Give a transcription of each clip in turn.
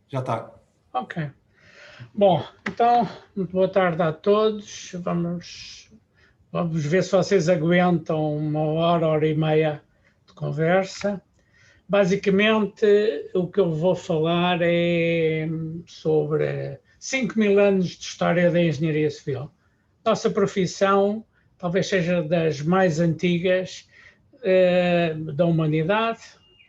Já está. Ok. Bom, então, muito boa tarde a todos. Vamos ver se vocês aguentam uma hora e meia de conversa. Basicamente, o que eu vou falar é sobre 5.000 anos de história da engenharia civil. Nossa profissão talvez seja das mais antigas da humanidade,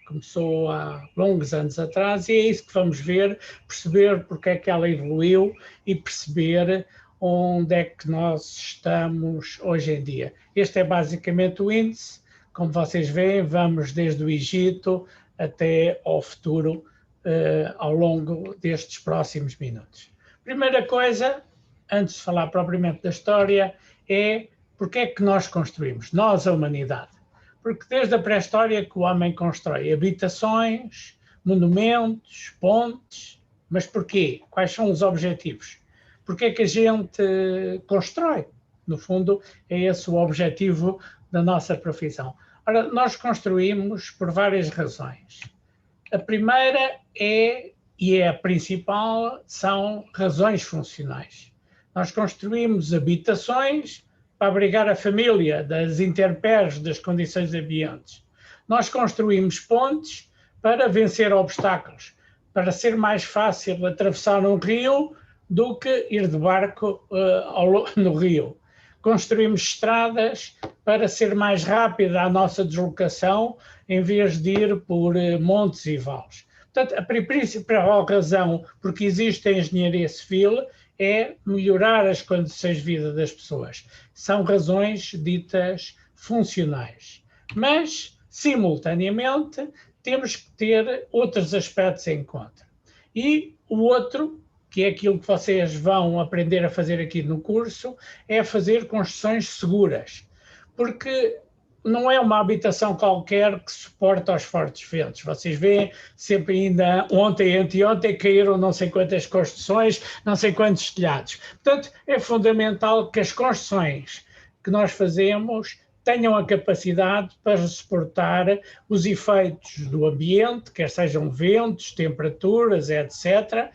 começou há longos anos atrás, e é isso que vamos ver, perceber porque é que ela evoluiu e perceber onde é que nós estamos hoje em dia. Este é basicamente o índice. Como vocês veem, vamos desde o Egito até ao futuro, ao longo destes próximos minutos. Primeira coisa, antes de falar propriamente da história, é porque é que nós construímos, nós, a humanidade. Porque desde a pré-história que o homem constrói habitações, monumentos, pontes, mas porquê? Quais são os objetivos? Porque é que a gente constrói? No fundo, é esse o objetivo da nossa profissão. Ora, nós construímos por várias razões. A primeira é, e é a principal, são razões funcionais. Nós construímos habitações para abrigar a família das intempéries das condições ambientes. Nós construímos pontes para vencer obstáculos, para ser mais fácil atravessar um rio do que ir de barco no rio. Construímos estradas para ser mais rápida a nossa deslocação, em vez de ir por montes e vales. Portanto, a principal razão porque existe a engenharia civil é melhorar as condições de vida das pessoas. São razões ditas funcionais. Mas, simultaneamente, temos que ter outros aspectos em conta. E o outro, que é aquilo que vocês vão aprender a fazer aqui no curso, é fazer construções seguras. Porque não é uma habitação qualquer que suporta os fortes ventos. Vocês veem, sempre ainda ontem, anteontem, caíram não sei quantas construções, não sei quantos telhados. Portanto, é fundamental que as construções que nós fazemos tenham a capacidade para suportar os efeitos do ambiente, quer sejam ventos, temperaturas, etc.,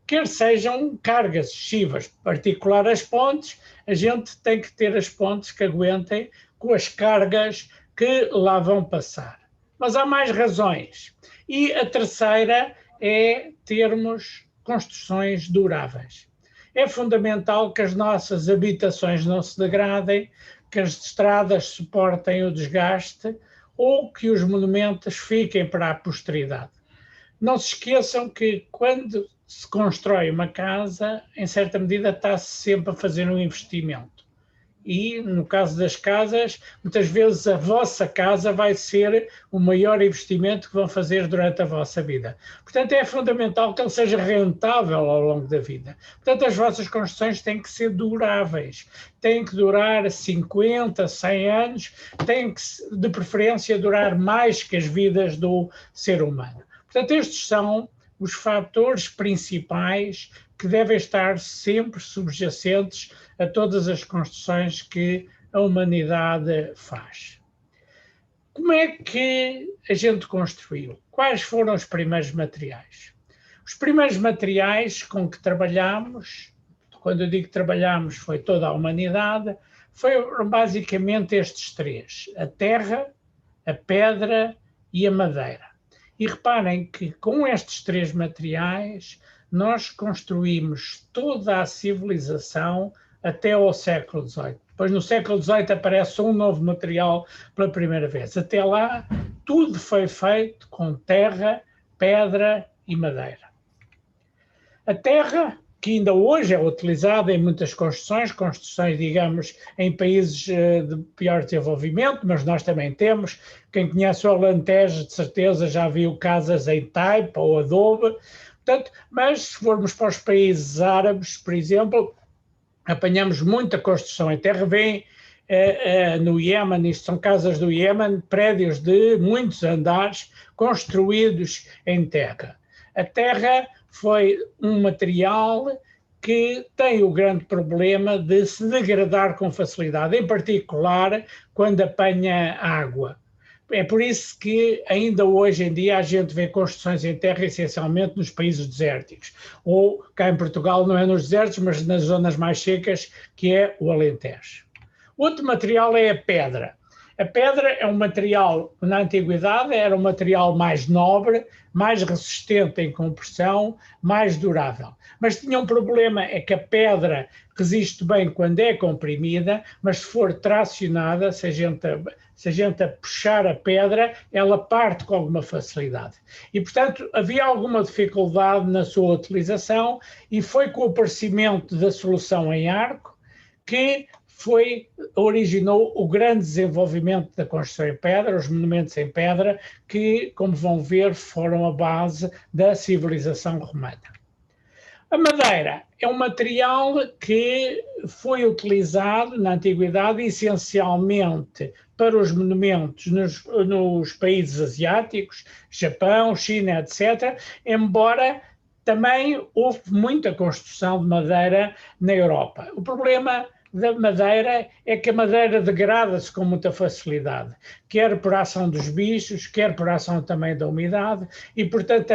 quer sejam cargas excessivas. Em particular as pontes, a gente tem que ter as pontes que aguentem com as cargas que lá vão passar. Mas há mais razões. E a terceira é termos construções duráveis. É fundamental que as nossas habitações não se degradem, que as estradas suportem o desgaste ou que os monumentos fiquem para a posteridade. Não se esqueçam que quando se constrói uma casa, em certa medida está-se sempre a fazer um investimento. E, no caso das casas, muitas vezes a vossa casa vai ser o maior investimento que vão fazer durante a vossa vida. Portanto, é fundamental que ele seja rentável ao longo da vida. Portanto, as vossas construções têm que ser duráveis. Têm que durar 50, 100 anos, têm que, de preferência, durar mais que as vidas do ser humano. Portanto, estes são os fatores principais que devem estar sempre subjacentes a todas as construções que a humanidade faz. Como é que a gente construiu? Quais foram os primeiros materiais? Os primeiros materiais com que trabalhamos, quando eu digo trabalhamos, foi toda a humanidade, foram basicamente estes três: a terra, a pedra e a madeira. E reparem que com estes três materiais nós construímos toda a civilização até ao século XVIII. Depois, no século XVIII, aparece um novo material pela primeira vez. Até lá, tudo foi feito com terra, pedra e madeira. A terra, que ainda hoje é utilizada em muitas construções, digamos, em países de pior desenvolvimento, mas nós também temos. Quem conhece o Alentejo, de certeza, já viu casas em taipa ou adobe. Portanto, mas se formos para os países árabes, por exemplo, apanhamos muita construção em terra. Vem no Iêmen, isto são casas do Iêmen, prédios de muitos andares construídos em terra. A terra foi um material que tem o grande problema de se degradar com facilidade, em particular quando apanha água. É por isso que ainda hoje em dia a gente vê construções em terra essencialmente nos países desérticos, ou cá em Portugal não é nos desertos, mas nas zonas mais secas, que é o Alentejo. Outro material é a pedra. A pedra é um material, na antiguidade, era um material mais nobre, mais resistente em compressão, mais durável. Mas tinha um problema, é que a pedra resiste bem quando é comprimida, mas se for tracionada, se a gente a puxar a pedra, ela parte com alguma facilidade. E, portanto, havia alguma dificuldade na sua utilização e foi com o aparecimento da solução em arco que originou o grande desenvolvimento da construção em pedra, os monumentos em pedra, que, como vão ver, foram a base da civilização romana. A madeira é um material que foi utilizado na antiguidade essencialmente para os monumentos nos países asiáticos, Japão, China, etc., embora também houve muita construção de madeira na Europa. O problema da madeira é que a madeira degrada-se com muita facilidade, quer por ação dos bichos, quer por ação também da umidade, e portanto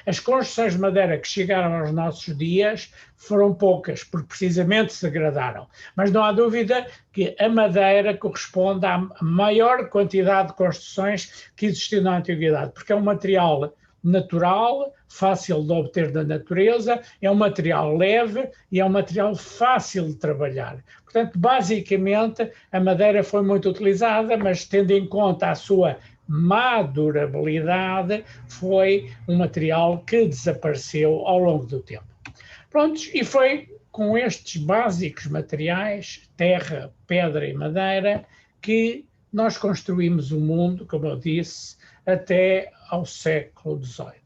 as construções de madeira que chegaram aos nossos dias foram poucas, porque precisamente se degradaram. Mas não há dúvida que a madeira corresponde à maior quantidade de construções que existiu na antiguidade, porque é um material natural, fácil de obter da natureza, é um material leve e é um material fácil de trabalhar. Portanto, basicamente, a madeira foi muito utilizada, mas tendo em conta a sua má durabilidade, foi um material que desapareceu ao longo do tempo. Prontos, e foi com estes básicos materiais, terra, pedra e madeira, que nós construímos o mundo, como eu disse, até ao século XVIII.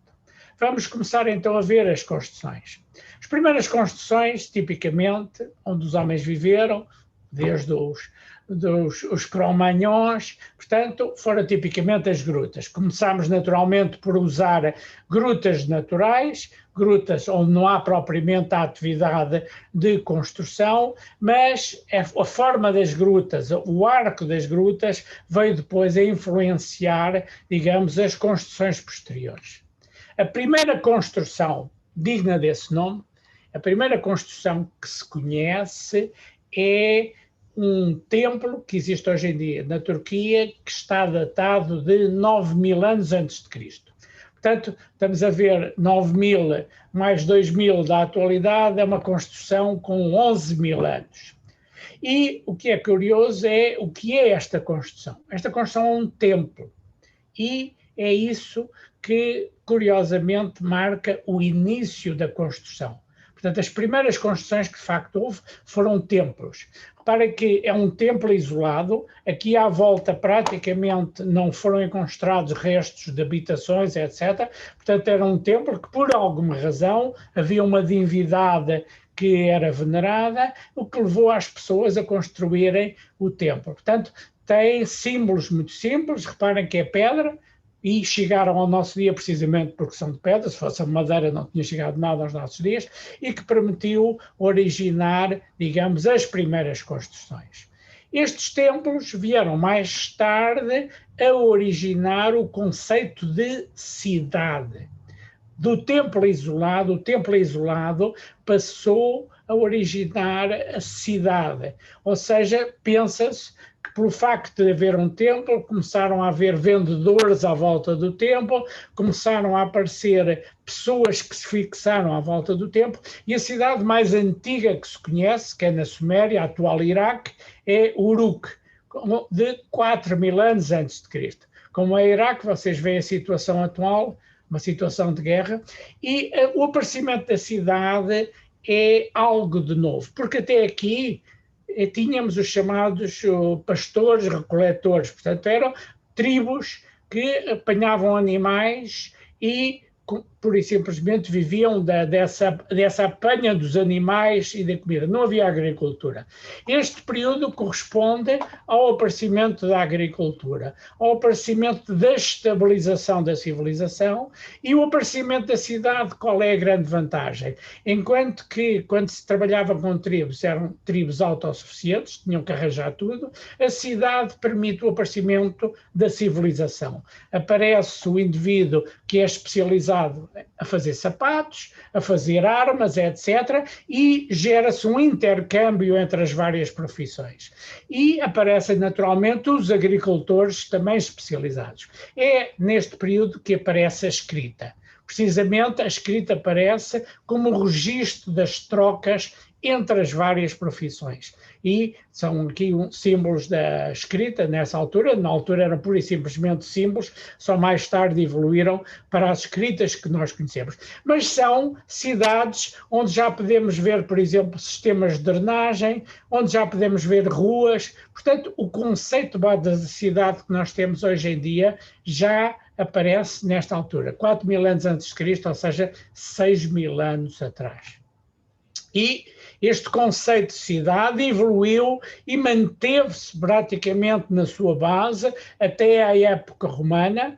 Vamos começar então a ver as construções. As primeiras construções, tipicamente, onde os homens viveram, desde os Cro-Magnons, portanto, foram tipicamente as grutas. Começámos naturalmente por usar grutas naturais, grutas onde não há propriamente a atividade de construção, mas a forma das grutas, o arco das grutas, veio depois a influenciar, digamos, as construções posteriores. A primeira construção digna desse nome, a primeira construção que se conhece é um templo que existe hoje em dia na Turquia, que está datado de 9.000 anos antes de Cristo. Portanto, estamos a ver 9.000 mais 2.000 da atualidade, é uma construção com 11.000 anos. E o que é curioso é o que é esta construção. Esta construção é um templo e é isso que, curiosamente, marca o início da construção. Portanto, as primeiras construções que de facto houve foram templos. Repara que é um templo isolado, aqui à volta praticamente não foram encontrados restos de habitações, etc. Portanto, era um templo que por alguma razão havia uma divindade que era venerada, o que levou as pessoas a construírem o templo. Portanto, tem símbolos muito simples, reparem que é pedra, e chegaram ao nosso dia precisamente porque são de pedra, se fosse a madeira não tinha chegado nada aos nossos dias, e que permitiu originar, digamos, as primeiras construções. Estes templos vieram mais tarde a originar o conceito de cidade. Do templo isolado, o templo isolado passou a originar a cidade, ou seja, pensa-se que pelo facto de haver um templo, começaram a haver vendedores à volta do templo, começaram a aparecer pessoas que se fixaram à volta do templo, e a cidade mais antiga que se conhece, que é na Suméria, atual Iraque, é Uruk, de 4.000 anos antes de Cristo. Como é Iraque, vocês veem a situação atual, uma situação de guerra, e o aparecimento da cidade é algo de novo, porque até aqui tínhamos os chamados pastores recoletores, portanto eram tribos que apanhavam animais e pura e simplesmente viviam dessa apanha dos animais e da comida. Não havia agricultura. Este período corresponde ao aparecimento da agricultura, ao aparecimento da estabilização da civilização e o aparecimento da cidade. Qual é a grande vantagem? Enquanto que, quando se trabalhava com tribos, eram tribos autossuficientes, tinham que arranjar tudo, a cidade permite o aparecimento da civilização. Aparece o indivíduo que é especializado a fazer sapatos, a fazer armas, etc., e gera-se um intercâmbio entre as várias profissões. E aparecem naturalmente os agricultores também especializados. É neste período que aparece a escrita. Precisamente a escrita aparece como o registro das trocas entre as várias profissões. E são aqui símbolos da escrita nessa altura. Na altura eram pura e simplesmente símbolos, só mais tarde evoluíram para as escritas que nós conhecemos. Mas são cidades onde já podemos ver, por exemplo, sistemas de drenagem, onde já podemos ver ruas. Portanto, o conceito da cidade que nós temos hoje em dia já aparece nesta altura, 4.000 anos antes de Cristo, ou seja, 6.000 anos atrás. E este conceito de cidade evoluiu e manteve-se praticamente na sua base até à época romana.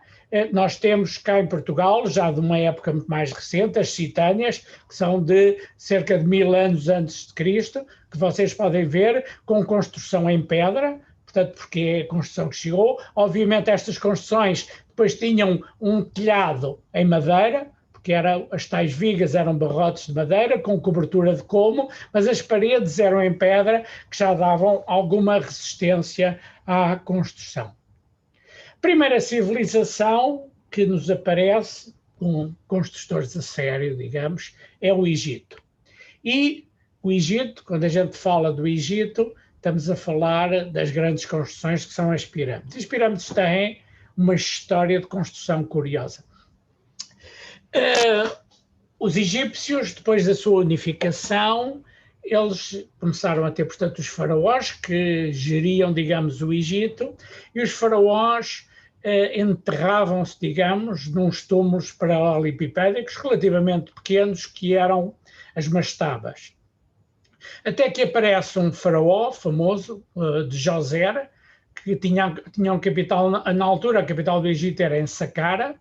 Nós temos cá em Portugal, já de uma época muito mais recente, as Citâneas, que são de cerca de 1.000 anos antes de Cristo, que vocês podem ver com construção em pedra, portanto, porque é a construção que chegou. Obviamente estas construções depois tinham um telhado em madeira, porque as tais vigas eram barrotes de madeira com cobertura de colmo, mas as paredes eram em pedra que já davam alguma resistência à construção. Primeira civilização que nos aparece, com construtores a sério, digamos, é o Egito. E o Egito, quando a gente fala do Egito, estamos a falar das grandes construções que são as pirâmides. As pirâmides têm uma história de construção curiosa. Os egípcios, depois da sua unificação, eles começaram a ter, portanto, os faraós que geriam, digamos, o Egito, e os faraós enterravam-se, digamos, nos túmulos paralelepipédicos relativamente pequenos, que eram as mastabas. Até que aparece um faraó famoso, de Djoser, que tinha um capital, na altura a capital do Egito era em Saqqara,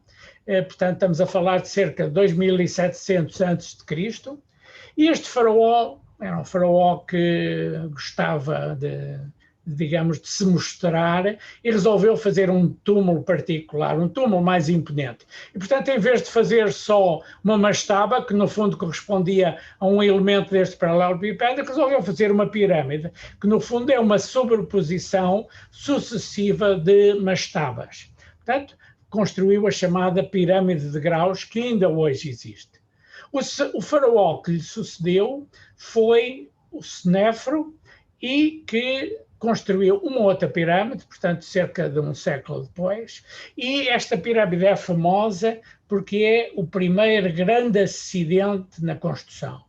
portanto estamos a falar de cerca de 2.700 a.C., e este faraó era um faraó que gostava digamos, de se mostrar e resolveu fazer um túmulo particular, um túmulo mais imponente. E, portanto, em vez de fazer só uma mastaba, que no fundo correspondia a um elemento deste paralelepípedo, resolveu fazer uma pirâmide, que no fundo é uma sobreposição sucessiva de mastabas. Portanto, construiu a chamada pirâmide de graus, que ainda hoje existe. O faraó que lhe sucedeu foi o Snéfro, e que construiu uma outra pirâmide, portanto, cerca de um século depois, e esta pirâmide é famosa porque é o primeiro grande acidente na construção.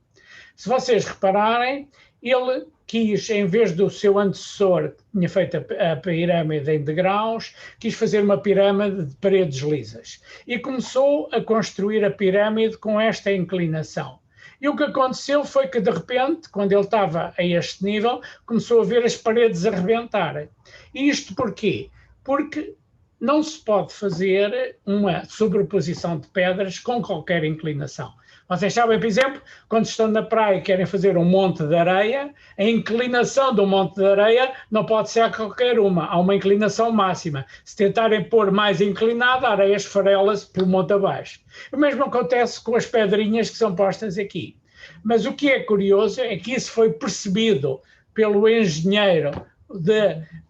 Se vocês repararem, ele quis, em vez do seu antecessor, que tinha feito a pirâmide em degraus, quis fazer uma pirâmide de paredes lisas. E começou a construir a pirâmide com esta inclinação. E o que aconteceu foi que, de repente, quando ele estava a este nível, começou a ver as paredes arrebentarem. E isto porquê? Porque não se pode fazer uma sobreposição de pedras com qualquer inclinação. Vocês sabem, por exemplo, quando estão na praia e querem fazer um monte de areia, a inclinação do monte de areia não pode ser qualquer uma, há uma inclinação máxima. Se tentarem pôr mais inclinada, a areia esfarela-se pelo monte abaixo. O mesmo acontece com as pedrinhas que são postas aqui. Mas o que é curioso é que isso foi percebido pelo engenheiro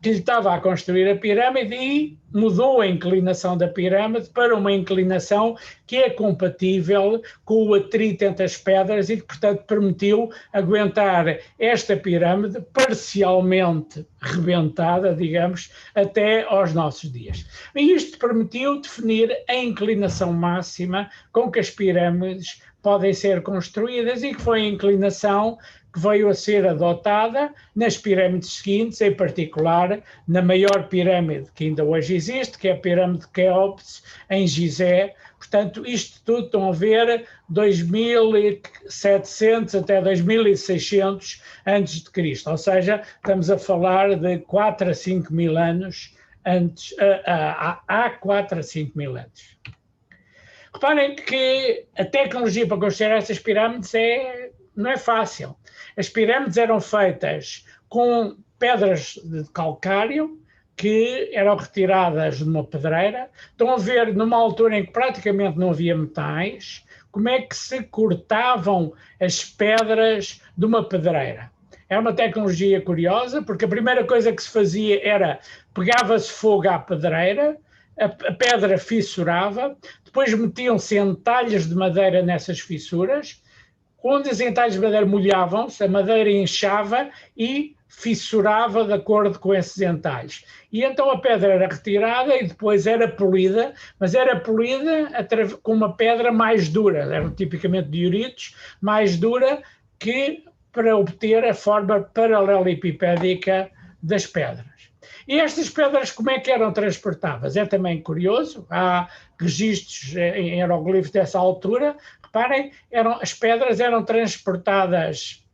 que lhe estava a construir a pirâmide e mudou a inclinação da pirâmide para uma inclinação que é compatível com o atrito entre as pedras e que, portanto, permitiu aguentar esta pirâmide parcialmente rebentada, digamos, até aos nossos dias. E isto permitiu definir a inclinação máxima com que as pirâmides podem ser construídas e que foi a inclinação que veio a ser adotada nas pirâmides seguintes, em particular na maior pirâmide que ainda hoje existe, que é a pirâmide de Quéops, em Gizé. Portanto, isto tudo, estão a ver, 2700 até 2600 antes de Cristo, ou seja, estamos a falar de 4 a 5 mil anos antes, há 4 a 5 mil anos. Reparem que a tecnologia para construir essas pirâmides não é fácil. As pirâmides eram feitas com pedras de calcário que eram retiradas de uma pedreira. Estão a ver, numa altura em que praticamente não havia metais, como é que se cortavam as pedras de uma pedreira. É uma tecnologia curiosa, porque a primeira coisa que se fazia era pegava-se fogo à pedreira, a pedra fissurava, depois metiam-se entalhas de madeira nessas fissuras, onde as entalhas de madeira molhavam-se, a madeira inchava e fissurava de acordo com esses entalhes. E então a pedra era retirada e depois era polida, mas era polida com uma pedra mais dura, eram tipicamente dioritos, mais dura, que para obter a forma paralelepipédica das pedras. E estas pedras, como é que eram transportadas? É também curioso, há registros em hieroglifos dessa altura. Reparem, as pedras eram transportadas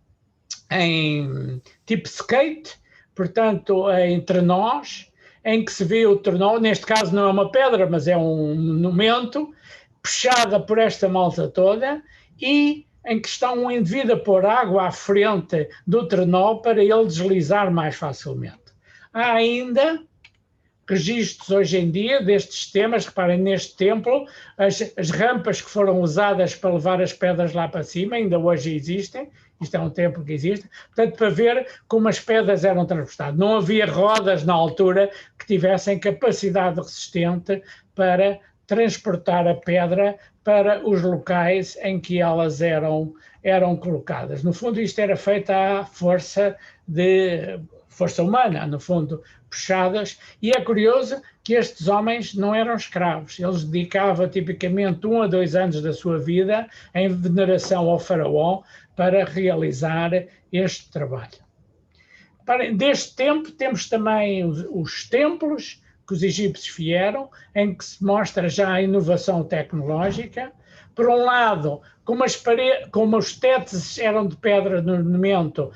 em tipo skate, portanto, em trenós, em que se vê o trenó, neste caso não é uma pedra, mas é um monumento, puxada por esta malta toda, e em que está um indivíduo a pôr água à frente do trenó para ele deslizar mais facilmente. Há ainda registros hoje em dia destes sistemas. Reparem, neste templo, as rampas que foram usadas para levar as pedras lá para cima ainda hoje existem. Isto é um templo que existe. Portanto, para ver como as pedras eram transportadas. Não havia rodas na altura que tivessem capacidade resistente para transportar a pedra para os locais em que elas eram colocadas. No fundo, isto era feito à força humana, no fundo, puxadas, e é curioso que estes homens não eram escravos, eles dedicavam tipicamente 1 a 2 anos da sua vida em veneração ao faraó para realizar este trabalho. Deste tempo temos também os templos que os egípcios vieram, em que se mostra já a inovação tecnológica. Por um lado, como os tetos eram de pedra no monumento,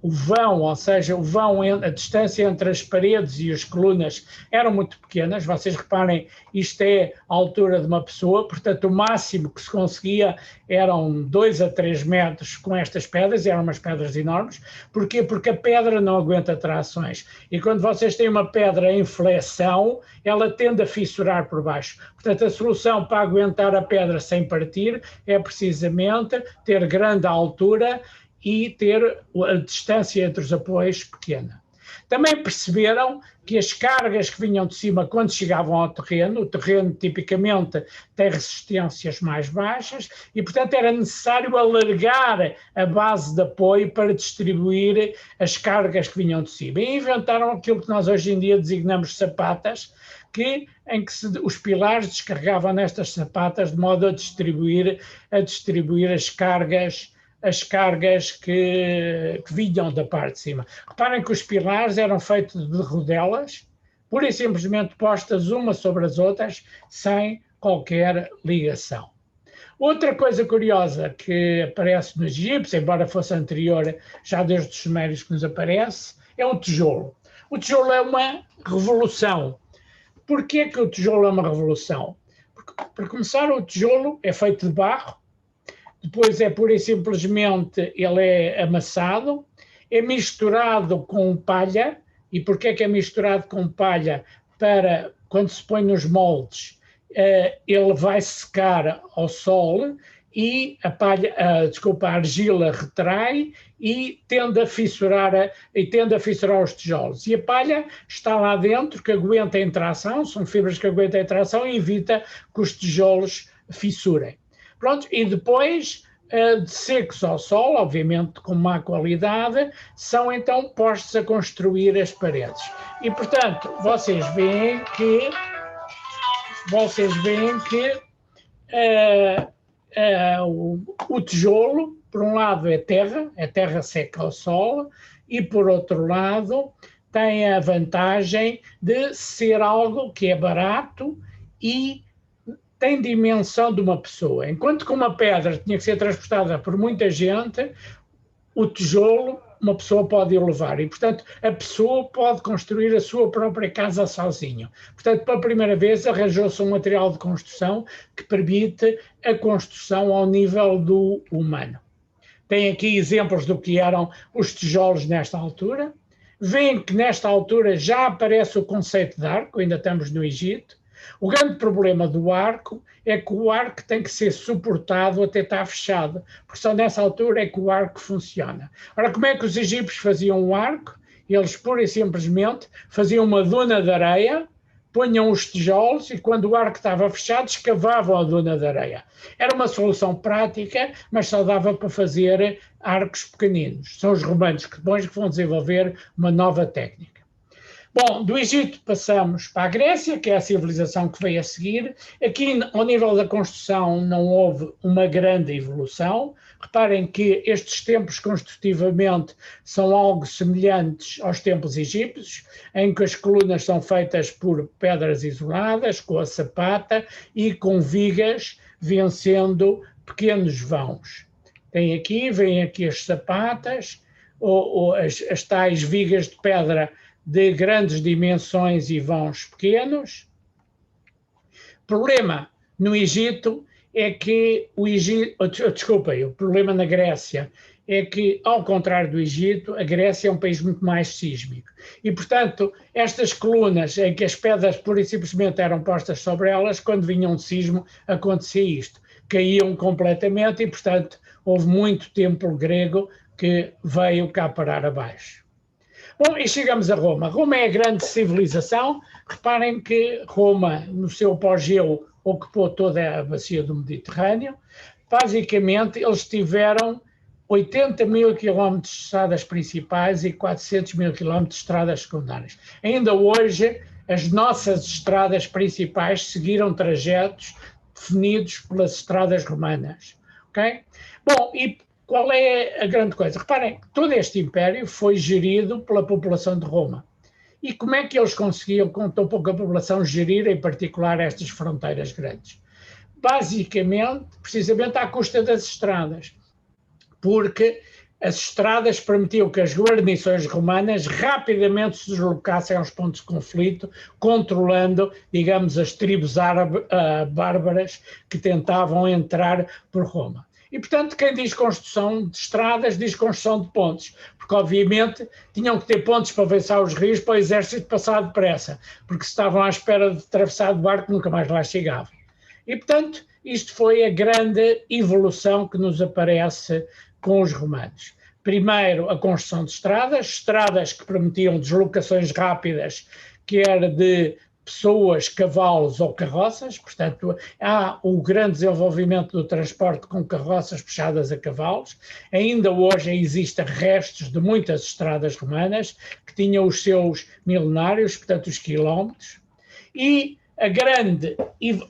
o vão, ou seja, a distância entre as paredes e as colunas eram muito pequenas. Vocês reparem, isto é a altura de uma pessoa, portanto o máximo que se conseguia eram 2 a 3 metros com estas pedras, eram umas pedras enormes. Porquê? Porque a pedra não aguenta trações, e quando vocês têm uma pedra em flexão, ela tende a fissurar por baixo. Portanto, a solução para aguentar a pedra sem partir é precisamente ter grande altura e ter a distância entre os apoios pequena. Também perceberam que as cargas que vinham de cima, quando chegavam ao terreno, o terreno tipicamente tem resistências mais baixas e, portanto, era necessário alargar a base de apoio para distribuir as cargas que vinham de cima. E inventaram aquilo que nós hoje em dia designamos sapatas, em que os pilares descarregavam nestas sapatas de modo a distribuir as cargas que vinham da parte de cima. Reparem que os pilares eram feitos de rodelas, pura e simplesmente postas umas sobre as outras, sem qualquer ligação. Outra coisa curiosa que aparece nos egípcios, embora fosse anterior já desde os sumérios que nos aparece, é o tijolo. O tijolo é uma revolução. Porquê que o tijolo é uma revolução? Porque, para começar, o tijolo é feito de barro, depois é pura e simplesmente ele é amassado, é misturado com palha. E porquê que é misturado com palha? Para, quando se põe nos moldes, ele vai secar ao sol e a argila retrai e tende a fissurar os tijolos. E a palha está lá dentro, que aguenta a tração, são fibras que aguentam a tração e evita que os tijolos fissurem. Pronto, e depois, de secos ao sol, obviamente com má qualidade, são então postos a construir as paredes. E, portanto, vocês veem que o tijolo Por um lado é terra seca ao sol, e por outro lado tem a vantagem de ser algo que é barato e tem dimensão de uma pessoa. Enquanto que uma pedra tinha que ser transportada por muita gente, o tijolo uma pessoa pode o levar e, portanto, a pessoa pode construir a sua própria casa sozinho. Portanto, pela primeira vez arranjou-se um material de construção que permite a construção ao nível do humano. Tem aqui exemplos do que eram os tijolos nesta altura. Veem que nesta altura já aparece o conceito de arco, ainda estamos no Egito. O grande problema do arco é que o arco tem que ser suportado até estar fechado, porque só nessa altura é que o arco funciona. Ora, como é que os egípcios faziam o arco? Eles, pura e simplesmente, faziam uma duna de areia, punham os tijolos e quando o arco estava fechado, escavavam a duna de areia. Era uma solução prática, mas só dava para fazer arcos pequeninos. São os romanos que depois vão desenvolver uma nova técnica. Bom, do Egito passamos para a Grécia, que é a civilização que veio a seguir. Aqui, ao nível da construção, não houve uma grande evolução. Reparem que estes templos, construtivamente, são algo semelhantes aos templos egípcios, em que as colunas são feitas por pedras isoladas, com a sapata e com vigas, vencendo pequenos vãos. Vêm aqui as sapatas, ou as tais vigas de pedra de grandes dimensões e vãos pequenos. Problema no Egito é que o problema na Grécia é que, ao contrário do Egito, a Grécia é um país muito mais sísmico. E, portanto, estas colunas em que as pedras pura e simplesmente eram postas sobre elas, quando vinha um sismo, acontecia isto. Caíam completamente e, portanto, houve muito templo grego que veio cá parar abaixo. Bom, e chegamos a Roma. Roma é a grande civilização. Reparem que Roma, no seu pós-gelo, ocupou toda a bacia do Mediterrâneo. Basicamente, eles tiveram 80 mil quilómetros de estradas principais e 400 mil quilómetros de estradas secundárias. Ainda hoje, as nossas estradas principais seguiram trajetos definidos pelas estradas romanas. Ok? Bom, e qual é a grande coisa? Reparem, todo este império foi gerido pela população de Roma. E como é que eles conseguiam, com tão pouca população, gerir em particular estas fronteiras grandes? Basicamente, precisamente à custa das estradas, porque as estradas permitiam que as guarnições romanas rapidamente se deslocassem aos pontos de conflito, controlando, digamos, as tribos bárbaras que tentavam entrar por Roma. E, portanto, quem diz construção de estradas, diz construção de pontes, porque, obviamente, tinham que ter pontes para atravessar os rios para o exército passar depressa, porque se estavam à espera de atravessar de barco, nunca mais lá chegavam. E, portanto, isto foi a grande evolução que nos aparece com os romanos. Primeiro, a construção de estradas que permitiam deslocações rápidas, quer de pessoas, cavalos ou carroças, portanto, há o grande desenvolvimento do transporte com carroças puxadas a cavalos. Ainda hoje existem restos de muitas estradas romanas que tinham os seus milenários, portanto, os quilómetros. E a grande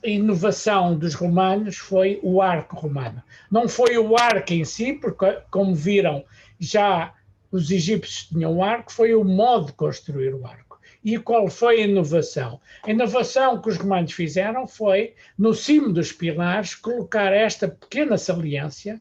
inovação dos romanos foi o arco romano. Não foi o arco em si, porque, como viram, já os egípcios tinham arco, foi o modo de construir o arco. E qual foi a inovação? A inovação que os romanos fizeram foi, no cimo dos pilares, colocar esta pequena saliência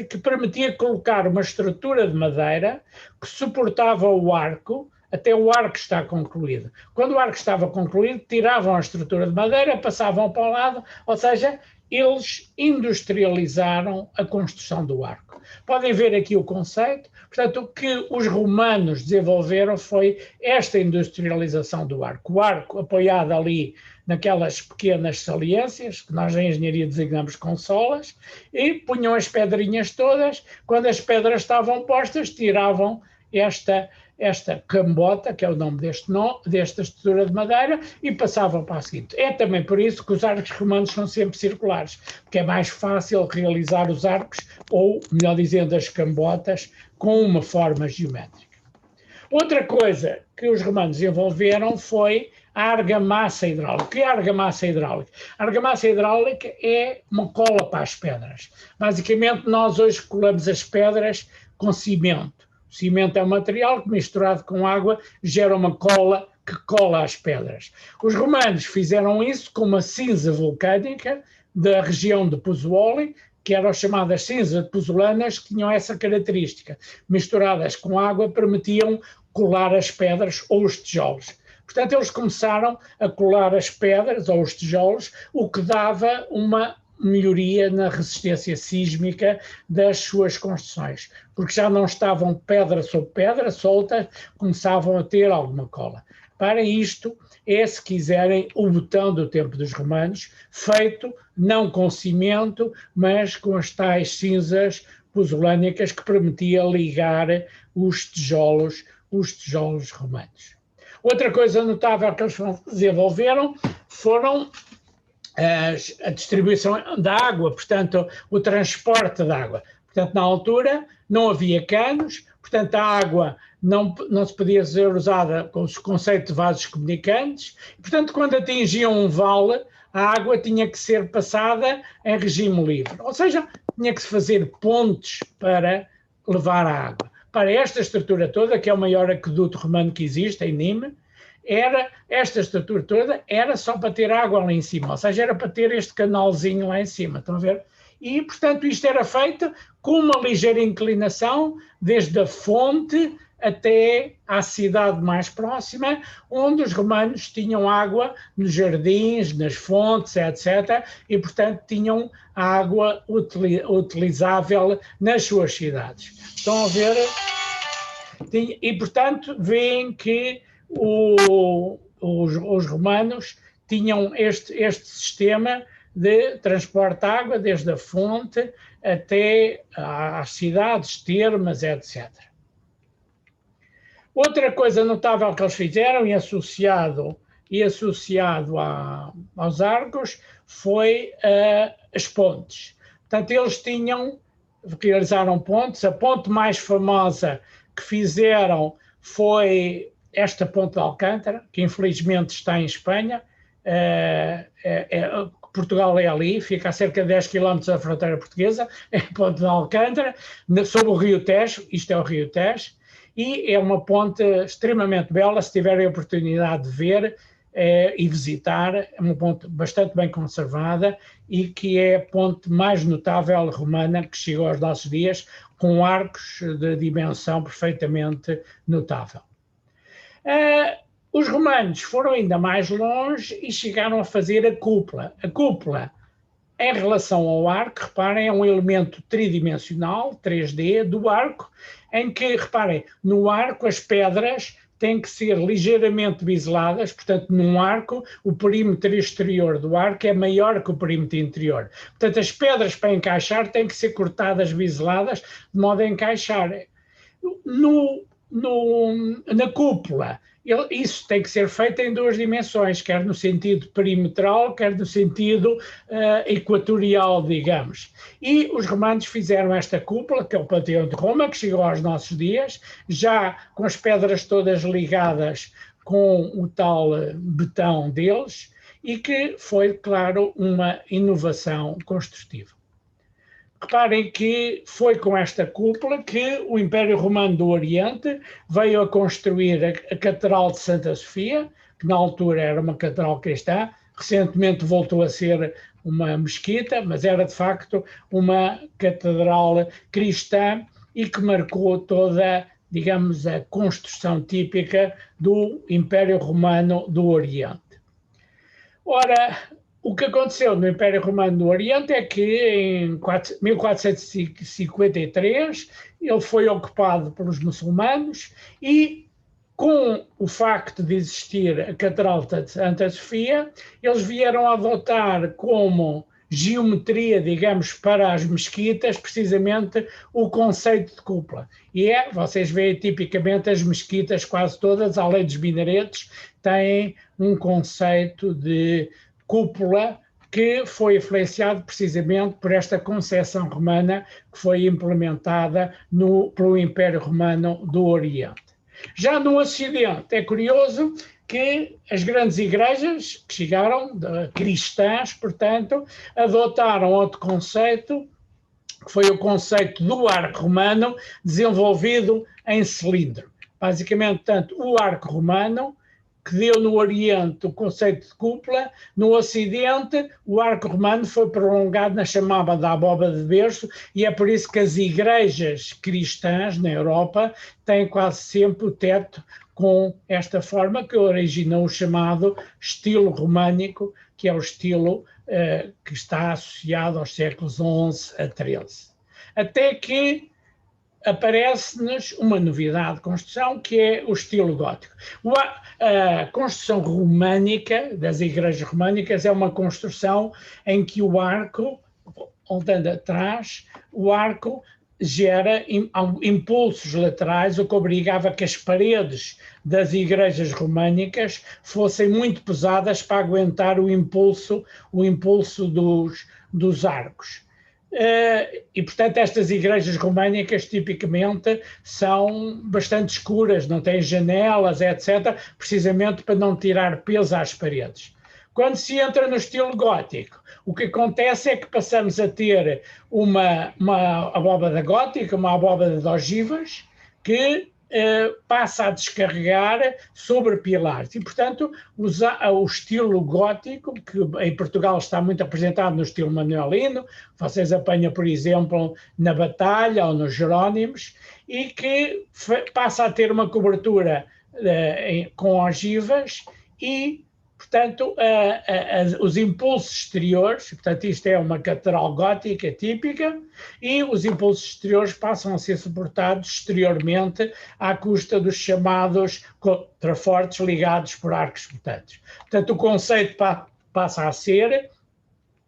que permitia colocar uma estrutura de madeira que suportava o arco até o arco estar concluído. Quando o arco estava concluído, tiravam a estrutura de madeira, passavam para o lado, ou seja, eles industrializaram a construção do arco. Podem ver aqui o conceito. Portanto, o que os romanos desenvolveram foi esta industrialização do arco. O arco apoiado ali naquelas pequenas saliências, que nós em engenharia designamos consolas, e punham as pedrinhas todas. Quando as pedras estavam postas, tiravam esta cambota, que é o nome desta estrutura de madeira, e passavam para a seguinte. É também por isso que os arcos romanos são sempre circulares, porque é mais fácil realizar os arcos, ou, melhor dizendo, as cambotas, com uma forma geométrica. Outra coisa que os romanos desenvolveram foi a argamassa hidráulica. O que é a argamassa hidráulica? A argamassa hidráulica é uma cola para as pedras. Basicamente, nós hoje colamos as pedras com cimento. O cimento é um material que, misturado com água, gera uma cola que cola as pedras. Os romanos fizeram isso com uma cinza vulcânica da região de Pozzuoli, que eram chamadas cinzas pozolanas, que tinham essa característica. Misturadas com água, permitiam colar as pedras ou os tijolos. Portanto, eles começaram a colar as pedras ou os tijolos, o que dava uma melhoria na resistência sísmica das suas construções, porque já não estavam pedra sobre pedra soltas, começavam a ter alguma cola. Para isto, é, se quiserem, o botão do tempo dos romanos, feito não com cimento, mas com as tais cinzas pozolânicas que permitia ligar os tijolos romanos. Outra coisa notável que eles desenvolveram foram a distribuição da água, portanto, o transporte da água. Portanto, na altura não havia canos, portanto, a água não se podia ser usada com o conceito de vasos comunicantes, e, portanto, quando atingiam um vale, a água tinha que ser passada em regime livre, ou seja, tinha que se fazer pontes para levar a água. Para esta estrutura toda, que é o maior aqueduto romano que existe, em Nîmes, esta estrutura toda era só para ter água lá em cima, ou seja, era para ter este canalzinho lá em cima, estão a ver? E, portanto, isto era feito com uma ligeira inclinação, desde a fonte até à cidade mais próxima, onde os romanos tinham água nos jardins, nas fontes, etc., e, portanto, tinham água utilizável nas suas cidades. Estão a ver? E, portanto, veem que os romanos tinham este sistema de transporte de água desde a fonte até às cidades, termas, etc. Outra coisa notável que eles fizeram e associado aos arcos foi as pontes. Portanto, eles realizaram pontes. A ponte mais famosa que fizeram foi esta ponte de Alcântara, que infelizmente está em Espanha. Portugal é ali, fica a cerca de 10 km da fronteira portuguesa, é a ponte de Alcântara, sobre o Rio Tejo, isto é o Rio Tejo, e é uma ponte extremamente bela, se tiverem a oportunidade de ver e visitar, é uma ponte bastante bem conservada e que é a ponte mais notável romana que chegou aos nossos dias, com arcos de dimensão perfeitamente notável. Os romanos foram ainda mais longe e chegaram a fazer a cúpula. A cúpula, em relação ao arco, reparem, é um elemento tridimensional, 3D, do arco, em que, reparem, no arco as pedras têm que ser ligeiramente biseladas, portanto, num arco, o perímetro exterior do arco é maior que o perímetro interior. Portanto, as pedras para encaixar têm que ser cortadas, biseladas, de modo a encaixar. Na cúpula, isso tem que ser feito em duas dimensões, quer no sentido perimetral, quer no sentido equatorial, digamos. E os romanos fizeram esta cúpula, que é o Panteão de Roma, que chegou aos nossos dias, já com as pedras todas ligadas com o tal betão deles, e que foi, claro, uma inovação construtiva. Reparem que foi com esta cúpula que o Império Romano do Oriente veio a construir a Catedral de Santa Sofia, que na altura era uma catedral cristã, recentemente voltou a ser uma mesquita, mas era de facto uma catedral cristã e que marcou toda, digamos, a construção típica do Império Romano do Oriente. Ora, o que aconteceu no Império Romano do Oriente é que em 1453 ele foi ocupado pelos muçulmanos e, com o facto de existir a Catedral de Santa Sofia, eles vieram a adotar como geometria, digamos, para as mesquitas, precisamente o conceito de cúpula. E vocês veem tipicamente as mesquitas quase todas, além dos minaretes, têm um conceito de cúpula que foi influenciado precisamente por esta concepção romana que foi implementada pelo Império Romano do Oriente. Já no Ocidente, é curioso que as grandes igrejas que chegaram, cristãs, portanto, adotaram outro conceito, que foi o conceito do arco romano, desenvolvido em cilindro. Basicamente, tanto o arco romano, que deu no Oriente o conceito de cúpula, no Ocidente o arco romano foi prolongado na chamada abóbada de berço, e é por isso que as igrejas cristãs na Europa têm quase sempre o teto com esta forma, que originou o chamado estilo românico, que é o estilo que está associado aos séculos XI a XIII. Até que aparece-nos uma novidade de construção, que é o estilo gótico. A construção românica, das igrejas românicas, é uma construção em que o arco, voltando atrás, o arco gera impulsos laterais, o que obrigava que as paredes das igrejas românicas fossem muito pesadas para aguentar o impulso dos arcos. E, portanto, estas igrejas românicas tipicamente são bastante escuras, não têm janelas, etc., precisamente para não tirar peso às paredes. Quando se entra no estilo gótico, o que acontece é que passamos a ter uma abóbada gótica, uma abóbada de ogivas, que passa a descarregar sobre pilares. E, portanto, o estilo gótico, que em Portugal está muito apresentado no estilo manuelino, vocês apanham, por exemplo, na Batalha ou nos Jerónimos, e que passa a ter uma cobertura com ogivas e, portanto, os impulsos exteriores, portanto, isto é uma catedral gótica típica, e os impulsos exteriores passam a ser suportados exteriormente à custa dos chamados contrafortes ligados por arcos botantes. Portanto, o conceito passa a ser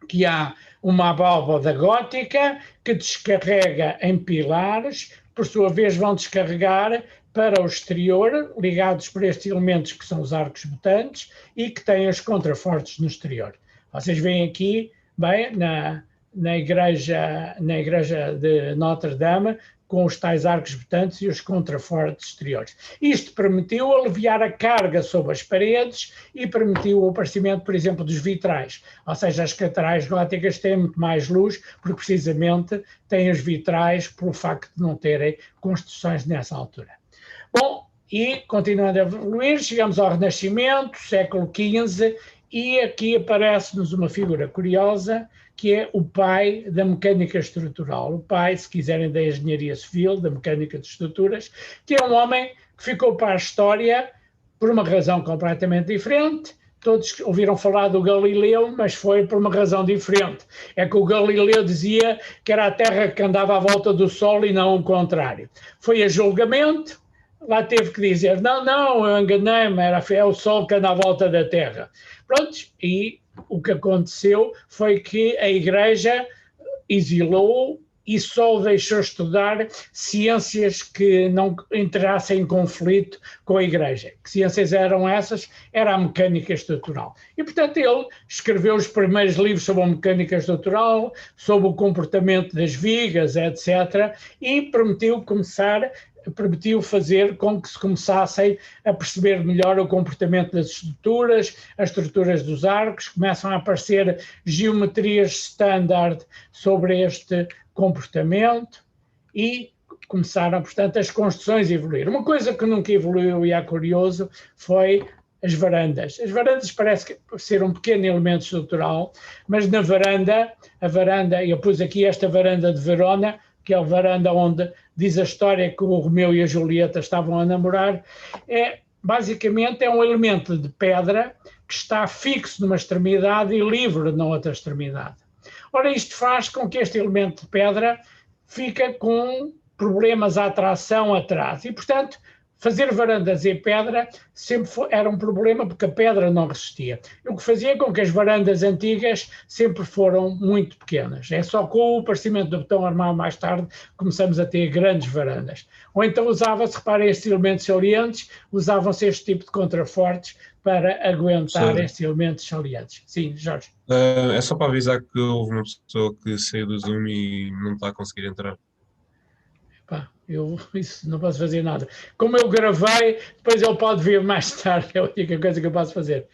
que há uma abóbada gótica que descarrega em pilares, por sua vez vão descarregar para o exterior, ligados por estes elementos que são os arcos botantes e que têm os contrafortes no exterior. Vocês veem aqui, bem, na igreja de Notre Dame, com os tais arcos botantes e os contrafortes exteriores. Isto permitiu aliviar a carga sobre as paredes e permitiu o aparecimento, por exemplo, dos vitrais. Ou seja, as catedrais góticas têm muito mais luz, porque precisamente têm os vitrais pelo facto de não terem construções nessa altura. Bom, e continuando a evoluir, chegamos ao Renascimento, século XV, e aqui aparece-nos uma figura curiosa, que é o pai da mecânica estrutural. O pai, se quiserem, da engenharia civil, da mecânica de estruturas, que é um homem que ficou para a história por uma razão completamente diferente. Todos ouviram falar do Galileu, mas foi por uma razão diferente. É que o Galileu dizia que era a Terra que andava à volta do Sol e não o contrário. Foi a julgamento, lá teve que dizer, não, eu enganei-me, é o Sol que anda à volta da Terra. Pronto, e o que aconteceu foi que a Igreja exilou e só o deixou estudar ciências que não entrassem em conflito com a Igreja. Que ciências eram essas? Era a mecânica estrutural. E, portanto, ele escreveu os primeiros livros sobre a mecânica estrutural, sobre o comportamento das vigas, etc., e permitiu fazer com que se começassem a perceber melhor o comportamento das estruturas, as estruturas dos arcos, começam a aparecer geometrias standard sobre este comportamento e começaram, portanto, as construções a evoluir. Uma coisa que nunca evoluiu e é curioso foi as varandas. As varandas parece ser um pequeno elemento estrutural, mas na a varanda, eu pus aqui esta varanda de Verona, que é a varanda onde diz a história que o Romeu e a Julieta estavam a namorar, basicamente é um elemento de pedra que está fixo numa extremidade e livre na outra extremidade. Ora, isto faz com que este elemento de pedra fique com problemas à tração atrás e, portanto, fazer varandas em pedra sempre era um problema porque a pedra não resistia. O que fazia com que as varandas antigas sempre foram muito pequenas. É só com o aparecimento do betão armado mais tarde começamos a ter grandes varandas. Ou então usava-se, reparem, estes elementos salientes, usavam-se este tipo de contrafortes para aguentar estes elementos salientes. Sim, Jorge. É só para avisar que houve uma pessoa que saiu do Zoom e não está a conseguir entrar. Isso não posso fazer nada. Como eu gravei, depois ele pode vir mais tarde, é a única coisa que eu posso fazer.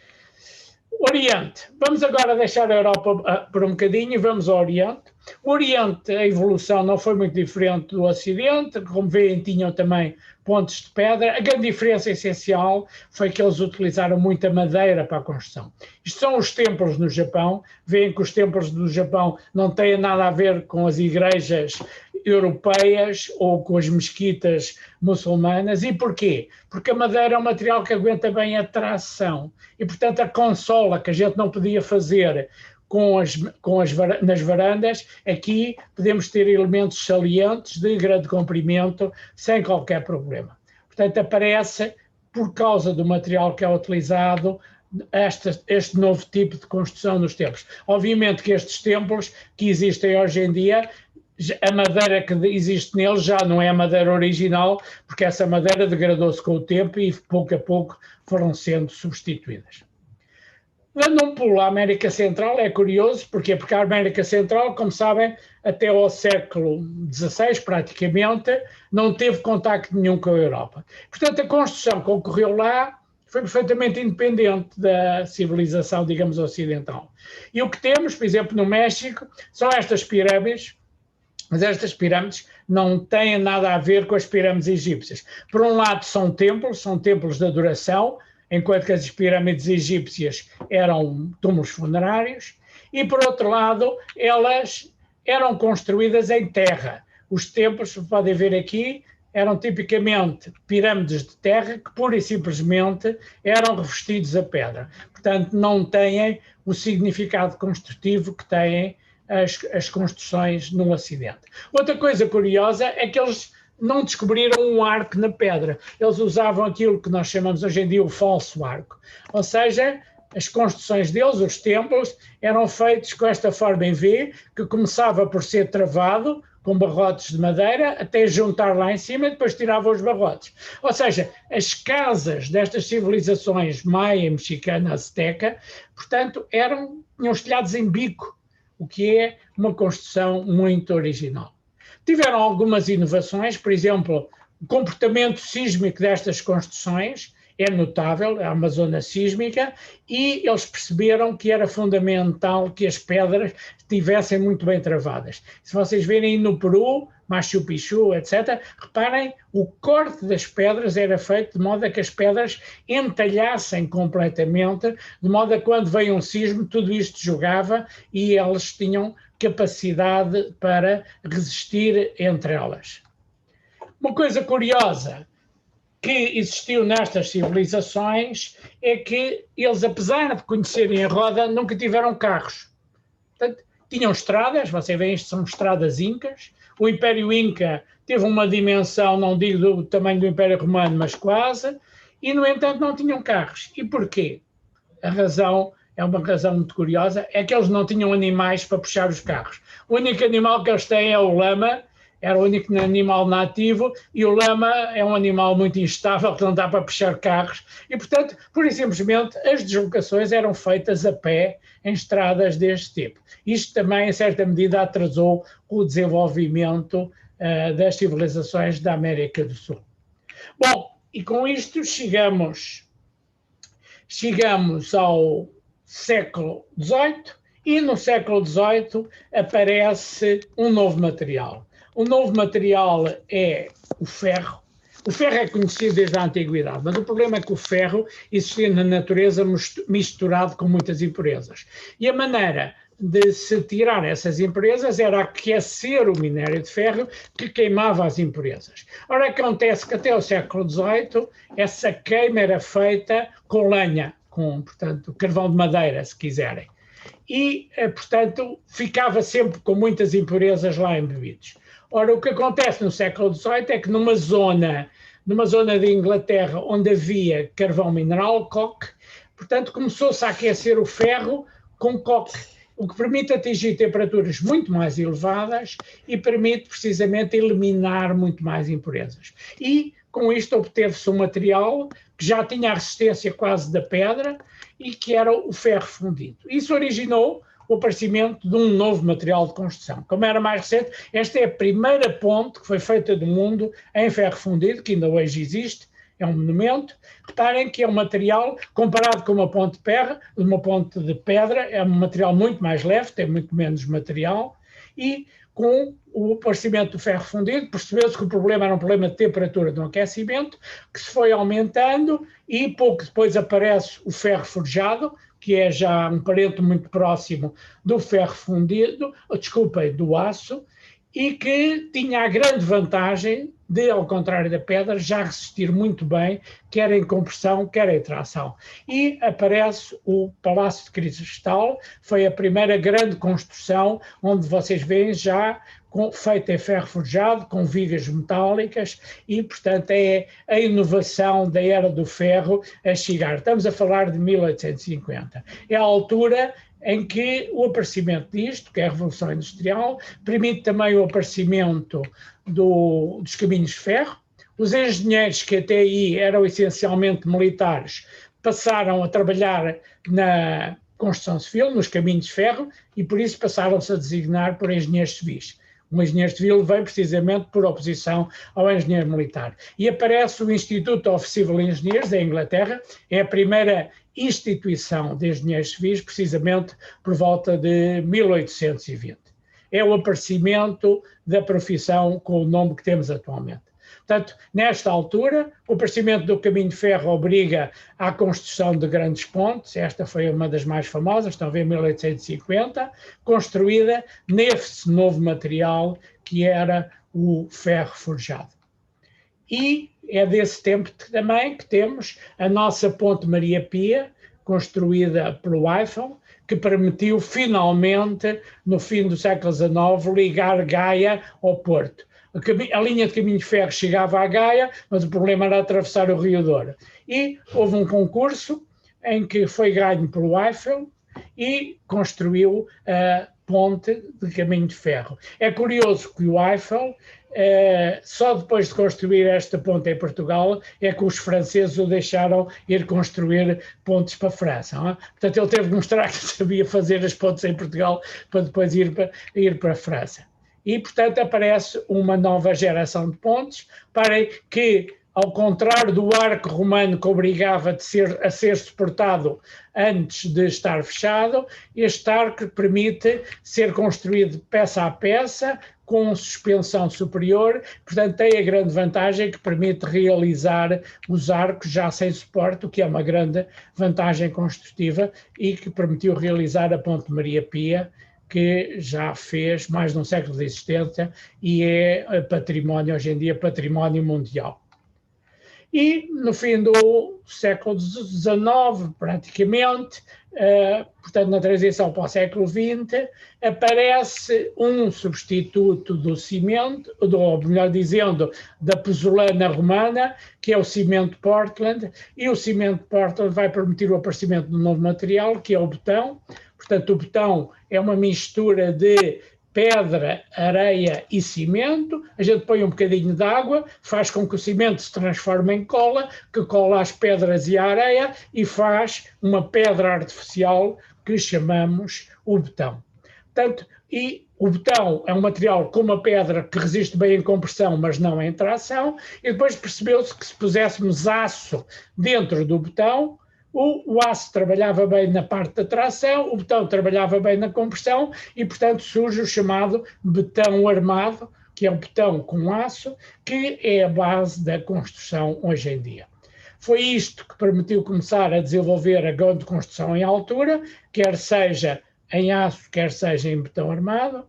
Oriente. Vamos agora deixar a Europa por um bocadinho e vamos ao Oriente. O Oriente, a evolução não foi muito diferente do Ocidente, como veem, tinham também pontes de pedra. A grande diferença essencial foi que eles utilizaram muita madeira para a construção. Isto são os templos no Japão. Veem que os templos do Japão não têm nada a ver com as igrejas europeias ou com as mesquitas muçulmanas. E porquê? Porque a madeira é um material que aguenta bem a tração. E, portanto, a consola que a gente não podia fazer nas varandas, aqui podemos ter elementos salientes de grande comprimento sem qualquer problema. Portanto, aparece, por causa do material que é utilizado, este novo tipo de construção nos templos. Obviamente que estes templos que existem hoje em dia, a madeira que existe neles já não é a madeira original, porque essa madeira degradou-se com o tempo e pouco a pouco foram sendo substituídas. Dando um pulo à América Central, é curioso, porquê? Porque a América Central, como sabem, até ao século XVI, praticamente, não teve contacto nenhum com a Europa. Portanto, a construção que ocorreu lá foi perfeitamente independente da civilização, digamos, ocidental. E o que temos, por exemplo, no México, são estas pirâmides, mas estas pirâmides não têm nada a ver com as pirâmides egípcias. Por um lado, são templos de adoração, enquanto que as pirâmides egípcias eram túmulos funerários, e por outro lado, elas eram construídas em terra. Os templos, podem ver aqui, eram tipicamente pirâmides de terra que pura e simplesmente eram revestidos a pedra. Portanto, não têm o significado construtivo que têm as construções no Ocidente. Outra coisa curiosa é que eles não descobriram um arco na pedra. Eles usavam aquilo que nós chamamos hoje em dia o falso arco. Ou seja, as construções deles, os templos, eram feitos com esta forma em V, que começava por ser travado, com barrotes de madeira, até juntar lá em cima e depois tirava os barrotes. Ou seja, as casas destas civilizações maia, mexicana, azteca, portanto, tinham os telhados em bico, o que é uma construção muito original. Tiveram algumas inovações, por exemplo, o comportamento sísmico destas construções é notável, há uma zona sísmica, e eles perceberam que era fundamental que as pedras estivessem muito bem travadas. Se vocês verem no Peru, Machu Picchu, etc., reparem, o corte das pedras era feito de modo a que as pedras entalhassem completamente, de modo a que quando veio um sismo, tudo isto jogava e eles tinham capacidade para resistir entre elas. Uma coisa curiosa que existiu nestas civilizações é que eles, apesar de conhecerem a roda, nunca tiveram carros. Portanto, tinham estradas, vocês veem, isto são estradas incas. O Império Inca teve uma dimensão, não digo do tamanho do Império Romano, mas quase, e, no entanto, não tinham carros. E porquê? A razão é uma razão muito curiosa, é que eles não tinham animais para puxar os carros. O único animal que eles têm é o lama, era o único animal nativo, e o lama é um animal muito instável, que não dá para puxar carros, e, portanto, pura e simplesmente, as deslocações eram feitas a pé em estradas deste tipo. Isto também, em certa medida, atrasou o desenvolvimento das civilizações da América do Sul. Bom, e com isto chegamos ao século XVIII, e no século XVIII aparece um novo material. O novo material é o ferro. O ferro é conhecido desde a antiguidade, mas o problema é que o ferro existia na natureza misturado com muitas impurezas. E a maneira de se tirar essas impurezas era aquecer o minério de ferro que queimava as impurezas. Ora, acontece que até o século XVIII essa queima era feita com lenha, portanto, carvão de madeira, se quiserem. E, portanto, ficava sempre com muitas impurezas lá embebidos. Ora, o que acontece no século XVIII é que numa zona de Inglaterra onde havia carvão mineral, coque, portanto, começou-se a aquecer o ferro com coque, o que permite atingir temperaturas muito mais elevadas e permite precisamente eliminar muito mais impurezas. E com isto obteve-se um material que já tinha a resistência quase da pedra e que era o ferro fundido. Isso originou o aparecimento de um novo material de construção. Como era mais recente, esta é a primeira ponte que foi feita do mundo em ferro fundido, que ainda hoje existe, é um monumento. Reparem que é um material, comparado com uma ponte de pedra, é um material muito mais leve, tem muito menos material, e com o aparecimento do ferro fundido, percebeu-se que o problema era um problema de temperatura do aquecimento, que se foi aumentando, e pouco depois aparece o ferro forjado, que é já um parente muito próximo do ferro fundido, do aço, e que tinha a grande vantagem de, ao contrário da pedra, já resistir muito bem, quer em compressão, quer em tração. E aparece o Palácio de Cristal, foi a primeira grande construção, onde vocês veem já feita em ferro forjado, com vigas metálicas, e, portanto, é a inovação da era do ferro a chegar. Estamos a falar de 1850. É a altura em que o aparecimento disto, que é a Revolução Industrial, permite também o aparecimento dos caminhos de ferro. Os engenheiros que até aí eram essencialmente militares passaram a trabalhar na construção civil, nos caminhos de ferro, e por isso passaram-se a designar por engenheiros civis. O engenheiro civil vem precisamente por oposição ao engenheiro militar. E aparece o Institute of Civil Engineers, da Inglaterra, é a primeira instituição de engenheiros civis, precisamente por volta de 1820. É o aparecimento da profissão com o nome que temos atualmente. Portanto, nesta altura, o aparecimento do caminho de ferro obriga à construção de grandes pontes, esta foi uma das mais famosas, estão a ver, 1850, construída nesse novo material que era o ferro forjado. E é desse tempo também que temos a nossa ponte Maria Pia, construída pelo Eiffel, que permitiu finalmente, no fim do século XIX, ligar Gaia ao Porto. A linha de caminho de ferro chegava à Gaia, mas o problema era atravessar o Rio Douro. E houve um concurso em que foi ganho pelo Eiffel e construiu a ponte de caminho de ferro. É curioso que o Eiffel, só depois de construir esta ponte em Portugal, é que os franceses o deixaram ir construir pontes para a França. Não é? Portanto, ele teve que mostrar que sabia fazer as pontes em Portugal para depois ir para a França. E, portanto, aparece uma nova geração de pontes para que, ao contrário do arco romano que obrigava a ser suportado antes de estar fechado, este arco permite ser construído peça a peça, com suspensão superior, portanto tem a grande vantagem que permite realizar os arcos já sem suporte, o que é uma grande vantagem construtiva e que permitiu realizar a Ponte Maria Pia, que já fez mais de um século de existência e é património, hoje em dia, património mundial. E no fim do século XIX, praticamente, portanto na transição para o século XX, aparece um substituto do cimento, ou melhor dizendo, da pozolana romana, que é o cimento Portland, e o cimento Portland vai permitir o aparecimento de um novo material, que é o betão. Portanto, o betão é uma mistura de pedra, areia e cimento, a gente põe um bocadinho de água, faz com que o cimento se transforme em cola, que cola as pedras e a areia e faz uma pedra artificial que chamamos o betão. Portanto, e o betão é um material com uma pedra que resiste bem em compressão, mas não em tração, e depois percebeu-se que se puséssemos aço dentro do betão, o aço trabalhava bem na parte da tração, o betão trabalhava bem na compressão e, portanto, surge o chamado betão armado, que é um betão com aço, que é a base da construção hoje em dia. Foi isto que permitiu começar a desenvolver a grande construção em altura, quer seja em aço, quer seja em betão armado.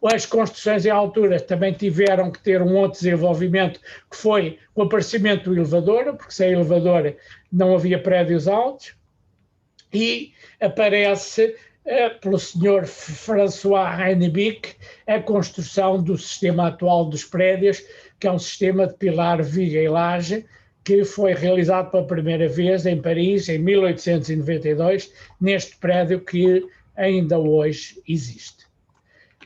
As construções em altura também tiveram que ter um outro desenvolvimento, que foi o aparecimento do elevador, porque sem elevador não havia prédios altos, e aparece pelo senhor François Heinebich a construção do sistema atual dos prédios, que é um sistema de pilar, viga e laje, que foi realizado pela primeira vez em Paris, em 1892, neste prédio que ainda hoje existe.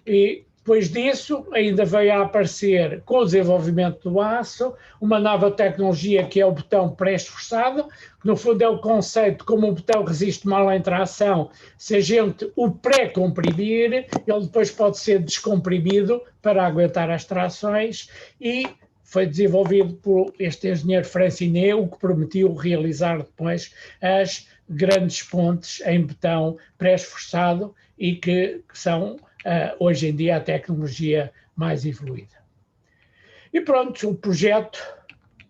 E Depois disso, ainda veio a aparecer, com o desenvolvimento do aço, uma nova tecnologia que é o botão pré-esforçado, que no fundo é o conceito, como o botão resiste mal à tração, se a gente o pré-comprimir, ele depois pode ser descomprimido para aguentar as trações, e foi desenvolvido por este engenheiro Francinet, o que permitiu realizar depois as grandes pontes em betão pré-esforçado e que são hoje em dia a tecnologia mais evoluída. E pronto, o projeto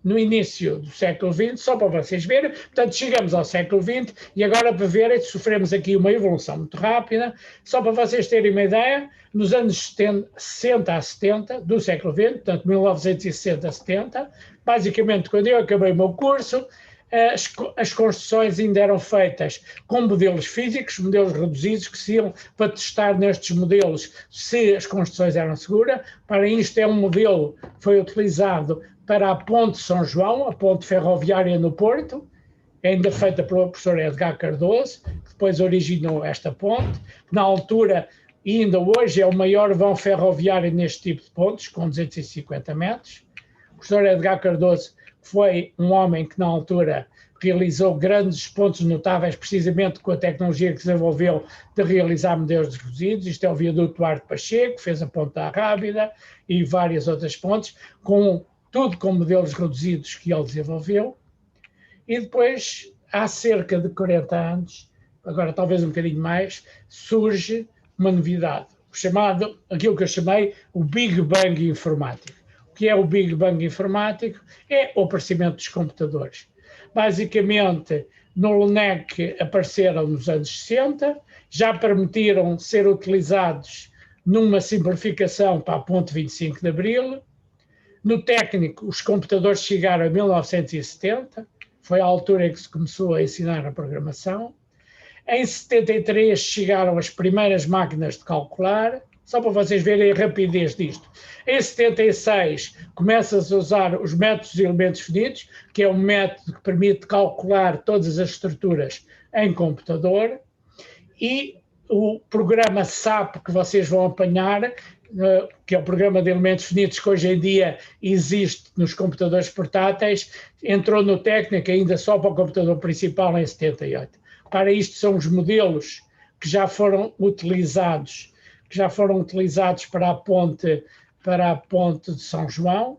no início do século XX, só para vocês verem, portanto chegamos ao século XX e agora para verem, sofremos aqui uma evolução muito rápida, só para vocês terem uma ideia, nos anos 60 a 70 do século XX, portanto 1960 a 70, basicamente quando eu acabei o meu curso, as construções ainda eram feitas com modelos físicos, modelos reduzidos, que se iam para testar nestes modelos se as construções eram seguras. Para isto é um modelo que foi utilizado para a Ponte São João, a ponte ferroviária no Porto, ainda feita pelo professor Edgar Cardoso, que depois originou esta ponte. Na altura, e ainda hoje, é o maior vão ferroviário neste tipo de pontes, com 250 metros. O professor Edgar Cardoso foi um homem que, na altura, realizou grandes pontos notáveis, precisamente com a tecnologia que desenvolveu de realizar modelos reduzidos. Isto é o viaduto Duarte Pacheco, fez a Ponte da Rábida e várias outras pontes, tudo com modelos reduzidos que ele desenvolveu. E depois, há cerca de 40 anos, agora talvez um bocadinho mais, surge uma novidade, aquilo que eu chamei o Big Bang informático. O que é o Big Bang informático? É o aparecimento dos computadores. Basicamente, no LENEC apareceram nos anos 60, já permitiram ser utilizados numa simplificação para a ponte 25 de Abril. No técnico, os computadores chegaram em 1970, foi a altura em que se começou a ensinar a programação. Em 73 chegaram as primeiras máquinas de calcular, só para vocês verem a rapidez disto. Em 76 começa-se a usar os métodos de elementos finitos, que é um método que permite calcular todas as estruturas em computador, e o programa SAP que vocês vão apanhar, que é o programa de elementos finitos que hoje em dia existe nos computadores portáteis, entrou no técnico ainda só para o computador principal em 78. Para isto são os modelos que já foram utilizados para a ponte de São João,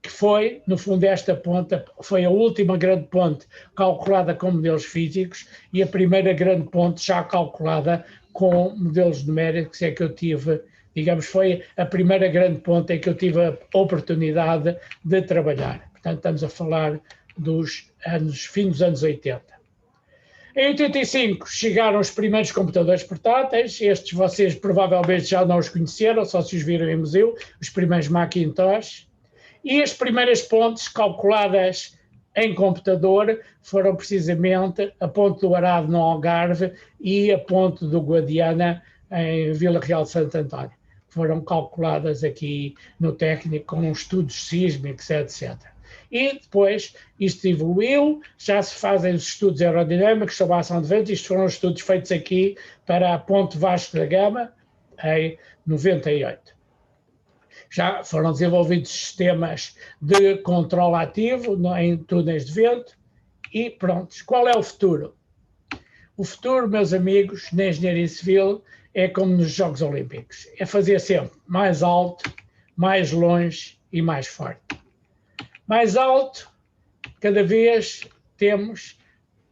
que foi, no fundo, esta ponte foi a última grande ponte calculada com modelos físicos e a primeira grande ponte já calculada com modelos numéricos, é que eu tive, digamos, foi a primeira grande ponte em que eu tive a oportunidade de trabalhar. Portanto, estamos a falar dos fim dos anos 80. Em 85 chegaram os primeiros computadores portáteis, estes vocês provavelmente já não os conheceram, só se os viram em museu, os primeiros Macintosh, e as primeiras pontes calculadas em computador foram precisamente a ponte do Arado no Algarve e a ponte do Guadiana em Vila Real de Santo António. Foram calculadas aqui no técnico com estudos sísmicos, etc. E depois isto evoluiu, já se fazem os estudos aerodinâmicos sobre a ação de vento. Isto foram estudos feitos aqui para a ponte Vasco da Gama em 98. Já foram desenvolvidos sistemas de controle ativo em túneis de vento e pronto. Qual é o futuro? O futuro, meus amigos, na engenharia civil é como nos Jogos Olímpicos, é fazer sempre mais alto, mais longe e mais forte. Mais alto, cada vez temos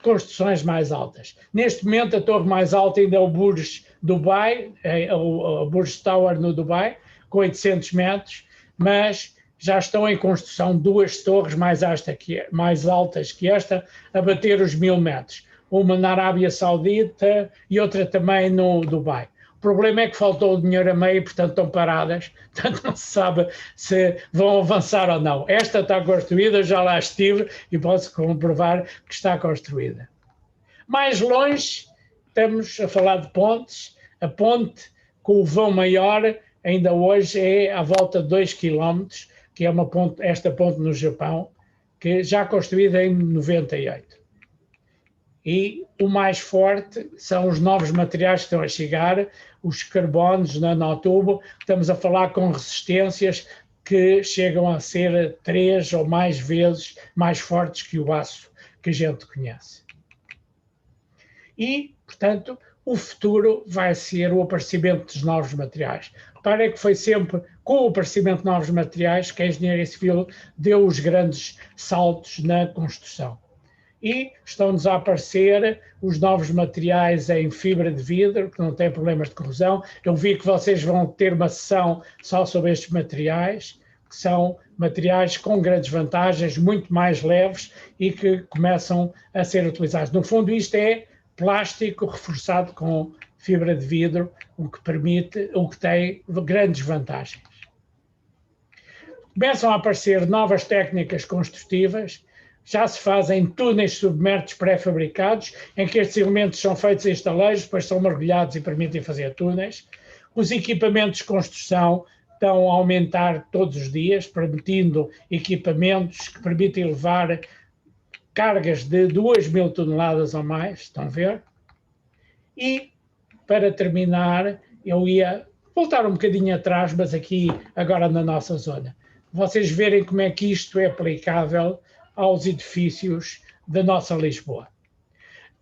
construções mais altas. Neste momento, a torre mais alta ainda é o Burj Dubai, o Burj Tower no Dubai, com 800 metros, mas já estão em construção duas torres mais altas que esta, a bater os 1000 metros. Uma na Arábia Saudita e outra também no Dubai. O problema é que faltou o dinheiro a meio, portanto estão paradas, portanto não se sabe se vão avançar ou não. Esta está construída, já lá estive e posso comprovar que está construída. Mais longe, estamos a falar de pontes. A ponte com o vão maior ainda hoje é à volta de 2 km, que é esta ponte no Japão, que já construída em 98. E o mais forte são os novos materiais que estão a chegar, os carbonos nanotubo. Estamos a falar com resistências que chegam a ser 3 ou mais vezes mais fortes que o aço que a gente conhece. E, portanto, o futuro vai ser o aparecimento dos novos materiais. Reparem que foi sempre com o aparecimento de novos materiais que a engenharia civil deu os grandes saltos na construção. E estão-nos a aparecer os novos materiais em fibra de vidro, que não têm problemas de corrosão. Eu vi que vocês vão ter uma sessão só sobre estes materiais, que são materiais com grandes vantagens, muito mais leves e que começam a ser utilizados. No fundo, isto é plástico reforçado com fibra de vidro, o que tem grandes vantagens. Começam a aparecer novas técnicas construtivas, já se fazem túneis submersos pré-fabricados, em que estes elementos são feitos em estaleiros, depois são mergulhados e permitem fazer túneis. Os equipamentos de construção estão a aumentar todos os dias, permitindo equipamentos que permitem levar cargas de 2.000 toneladas ou mais, estão a ver? E, para terminar, eu ia voltar um bocadinho atrás, mas aqui, agora na nossa zona. Vocês verem como é que isto é aplicável aos edifícios da nossa Lisboa.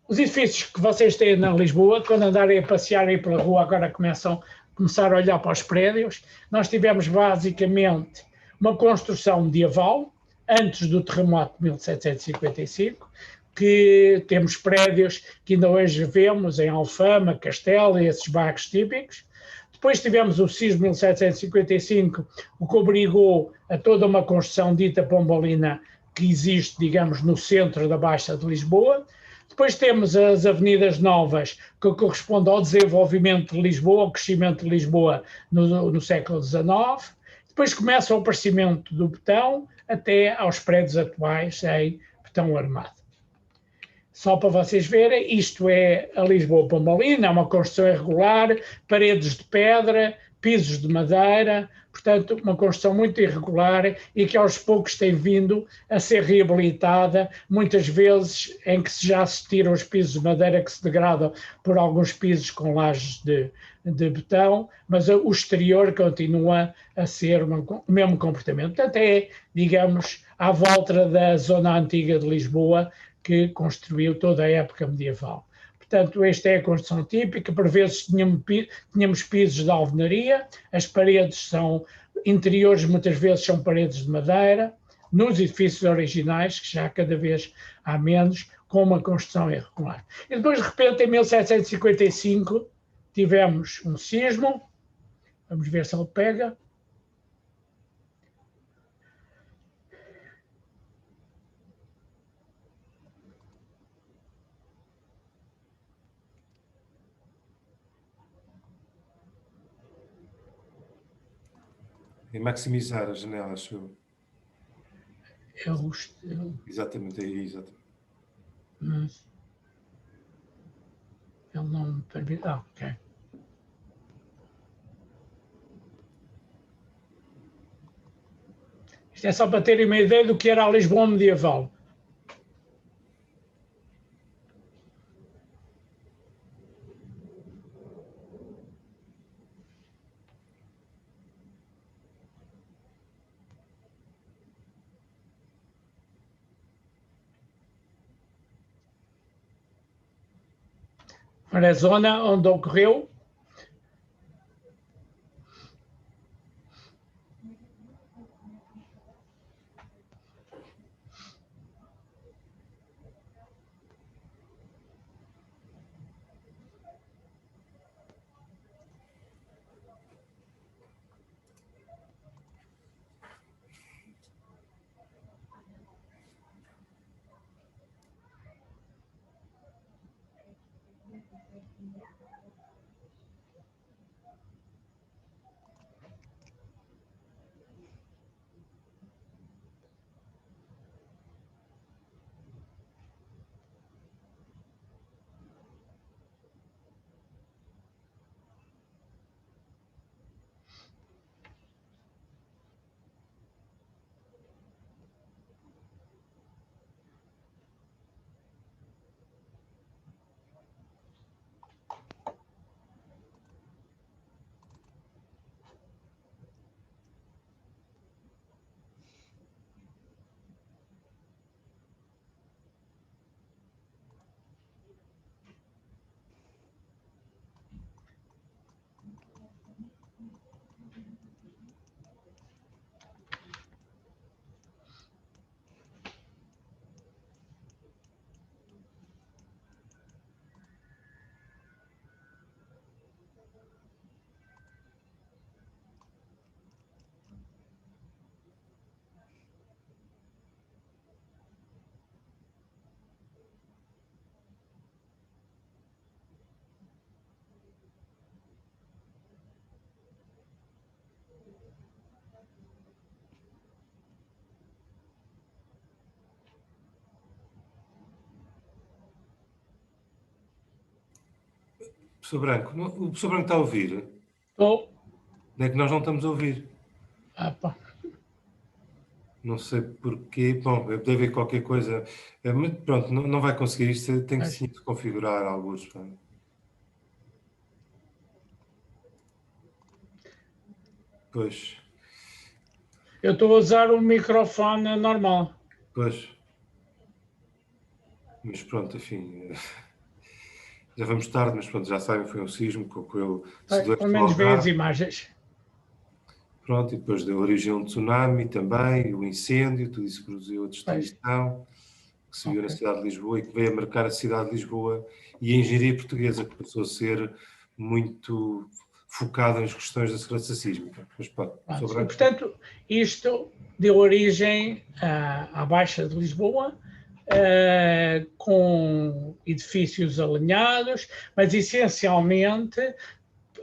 Os edifícios que vocês têm na Lisboa, quando andarem a passear aí pela rua, agora começar a olhar para os prédios, nós tivemos basicamente uma construção medieval, antes do terremoto de 1755, que temos prédios que ainda hoje vemos em Alfama, Castelo e esses bairros típicos. Depois tivemos o sismo de 1755, o que obrigou a toda uma construção dita pombalina que existe, digamos, no centro da Baixa de Lisboa. Depois temos as avenidas novas, que correspondem ao desenvolvimento de Lisboa, ao crescimento de Lisboa no século XIX. Depois começa o aparecimento do betão até aos prédios atuais em betão armado. Só para vocês verem, isto é a Lisboa Pombalina, é uma construção irregular, paredes de pedra, pisos de madeira, portanto, uma construção muito irregular e que aos poucos tem vindo a ser reabilitada, muitas vezes em que se já assistiram os pisos de madeira que se degradam por alguns pisos com lajes de betão, mas o exterior continua a ser o mesmo comportamento. Portanto, é, digamos, à volta da zona antiga de Lisboa, que construiu toda a época medieval. Portanto, esta é a construção típica, por vezes tínhamos pisos de alvenaria, as paredes são interiores, muitas vezes são paredes de madeira, nos edifícios originais, que já cada vez há menos, com uma construção irregular. E depois, de repente, em 1755, tivemos um sismo, vamos ver se ele pega. E maximizar as janelas. Exatamente, aí, exatamente. Mas ele não me permite. Ok. Isto é só para terem uma ideia do que era a Lisboa medieval. Para a zona onde ocorreu. Professor Branco, o professor Branco está a ouvir? Estou. É que nós não estamos a ouvir. Pá. Não sei porquê. Bom, deve haver qualquer coisa. Mas pronto, não vai conseguir isto. Tem que sim configurar alguns. Pois. Eu estou a usar o microfone normal. Pois. Mas pronto, enfim. Já vamos tarde, mas pronto, já sabem, foi um sismo que ocorreu. Pelo menos vê as imagens. Pronto, e depois deu origem a um tsunami também, o incêndio, tudo isso produziu a destruição que se viu na cidade de Lisboa e que veio a marcar a cidade de Lisboa e a engenharia portuguesa, que passou a ser muito focada nas questões da segurança sísmica. Mas, portanto, isto deu origem à Baixa de Lisboa, com edifícios alinhados, mas essencialmente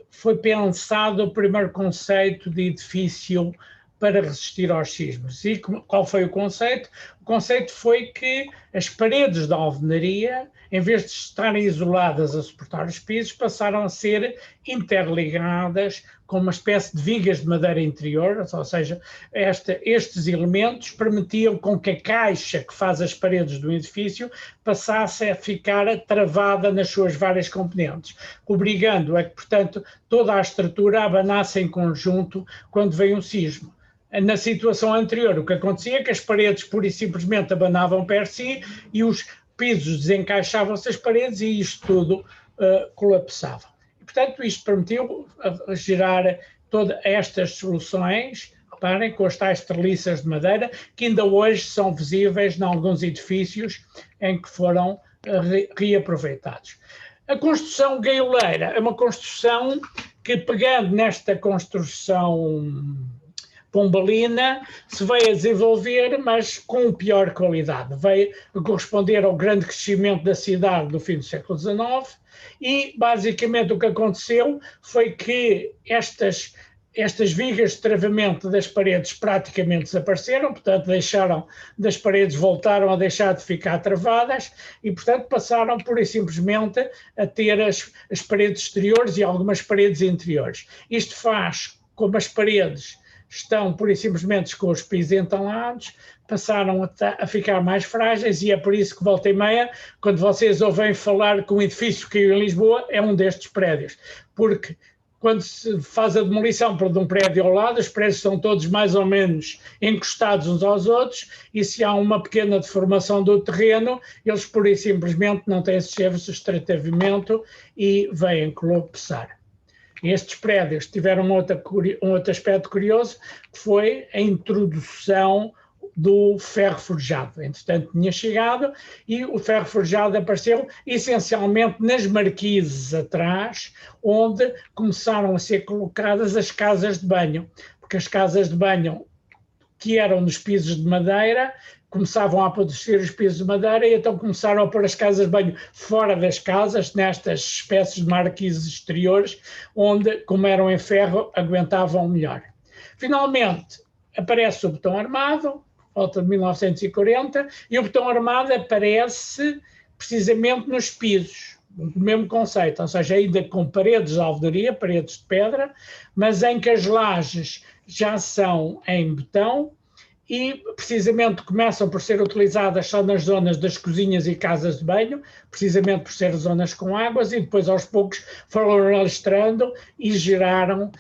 foi pensado o primeiro conceito de edifício para resistir aos sismos. E qual foi o conceito? O conceito foi que as paredes da alvenaria, em vez de estarem isoladas a suportar os pisos, passaram a ser interligadas com uma espécie de vigas de madeira interior, ou seja, estes elementos permitiam com que a caixa que faz as paredes do edifício passasse a ficar travada nas suas várias componentes, obrigando a que, portanto, toda a estrutura abanasse em conjunto quando veio um sismo. Na situação anterior, o que acontecia é que as paredes pura e simplesmente abanavam per si e os pisos desencaixavam-se as paredes e isto tudo colapsava. E, portanto, isto permitiu gerar todas estas soluções, reparem, com as tais treliças de madeira, que ainda hoje são visíveis em alguns edifícios em que foram reaproveitados. A construção gaioleira é uma construção que, pegando nesta construção pombalina, se veio a desenvolver, mas com pior qualidade. Veio a corresponder ao grande crescimento da cidade no fim do século XIX e, basicamente, o que aconteceu foi que estas vigas de travamento das paredes praticamente desapareceram, portanto, voltaram a deixar de ficar travadas e, portanto, passaram pura e simplesmente a ter as paredes exteriores e algumas paredes interiores. Isto faz, como as paredes estão pura e simplesmente com os pisos entalados, passaram a ficar mais frágeis e é por isso que, volta e meia, quando vocês ouvem falar que um edifício caiu em Lisboa, é um destes prédios, porque quando se faz a demolição de um prédio ao lado, os prédios estão todos mais ou menos encostados uns aos outros e se há uma pequena deformação do terreno, eles pura e simplesmente não têm serviços de tratamento e vêm colapsar. Estes prédios tiveram um outro aspecto curioso, que foi a introdução do ferro forjado. Entretanto, tinha chegado e o ferro forjado apareceu essencialmente nas marquises atrás, onde começaram a ser colocadas as casas de banho, porque as casas de banho que eram nos pisos de madeira começavam a apodrecer os pisos de madeira e então começaram a pôr as casas de banho fora das casas, nestas espécies de marquises exteriores, onde, como eram em ferro, aguentavam melhor. Finalmente, aparece o botão armado, volta de 1940, e o botão armado aparece precisamente nos pisos, o mesmo conceito, ou seja, ainda com paredes de alvenaria, paredes de pedra, mas em que as lajes já são em betão, e precisamente começam por ser utilizadas só nas zonas das cozinhas e casas de banho, precisamente por ser zonas com águas, e depois aos poucos foram alastrando e geraram,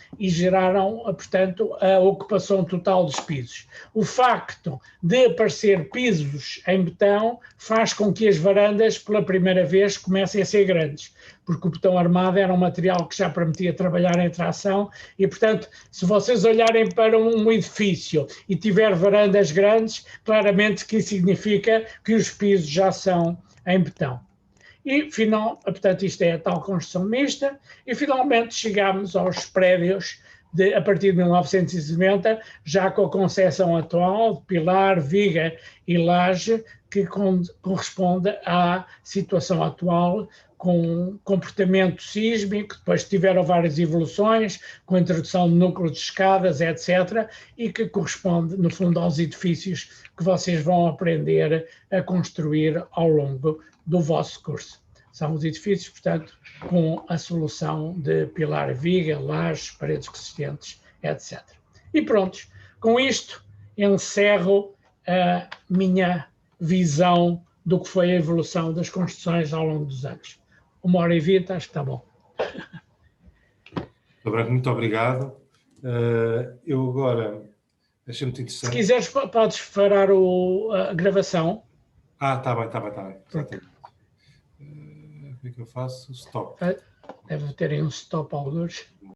portanto, a ocupação total dos pisos. O facto de aparecer pisos em betão faz com que as varandas, pela primeira vez, comecem a ser grandes, porque o betão armado era um material que já permitia trabalhar em tração e, portanto, se vocês olharem para um edifício e tiver varandas grandes, claramente que isso significa que os pisos já são em betão. E, portanto, isto é a tal construção mista, e finalmente chegamos aos prédios a partir de 1990, já com a concepção atual de pilar, viga e laje, que corresponde à situação atual, com comportamento sísmico, depois tiveram várias evoluções, com a introdução de núcleos de escadas, etc., e que corresponde, no fundo, aos edifícios que vocês vão aprender a construir ao longo do vosso curso. São os edifícios, portanto, com a solução de pilar viga, lajes, paredes resistentes, etc. E pronto, com isto encerro a minha visão do que foi a evolução das construções ao longo dos anos. 1h20, acho que está bom. Branco, muito obrigado. Eu agora, achei muito interessante. Se quiseres, podes parar a gravação. Está bem. Exatamente. Como é que eu faço? Stop. Deve ter aí um stop alguns.